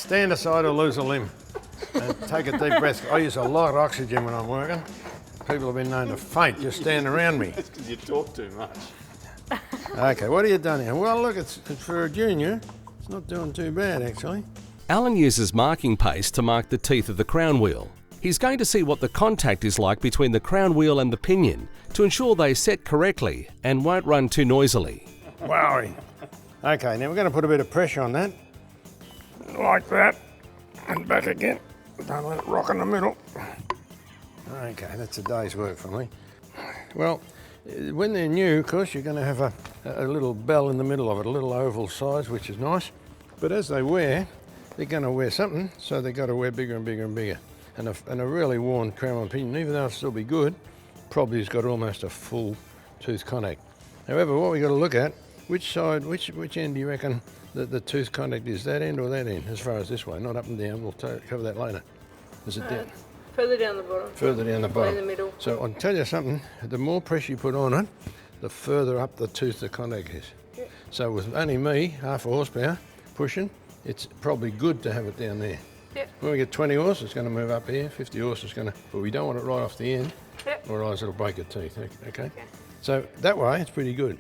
stand aside or lose a limb. And take a deep breath. I use a lot of oxygen when I'm working. People have been known to faint just standing around me. That's because you talk too much. Okay, what have you done here? Well, look, it's for a junior. It's not doing too bad, actually. Alan uses marking paste to mark the teeth of the crown wheel. He's going to see what the contact is like between the crown wheel and the pinion to ensure they set correctly and won't run too noisily. Wowie. Okay, now we're going to put a bit of pressure on that. Like that. And back again. Don't let it rock in the middle. Okay, that's a day's work for me. Well, when they're new, of course, you're going to have a little bell in the middle of it, a little oval size, which is nice. But as they wear, they're going to wear something, so they've got to wear bigger and bigger and bigger. And a really worn crown and pinion, even though it'll still be good, probably has got almost a full tooth contact. However, what we've got to look at, which side, which end do you reckon that the tooth contact is, that end or that end, as far as this way, not up and down. We'll cover that later. Is it down? Further down the bottom. Further down the bottom. In the middle. So I'll tell you something, the more pressure you put on it, the further up the tooth the contact is. Yeah. So with only me, half a horsepower, pushing, it's probably good to have it down there. Yeah. When we get 20 horse, it's going to move up here, 50 horse is going to, but we don't want it right off the end, Yeah. or else it'll break your teeth, okay? So that way, it's pretty good.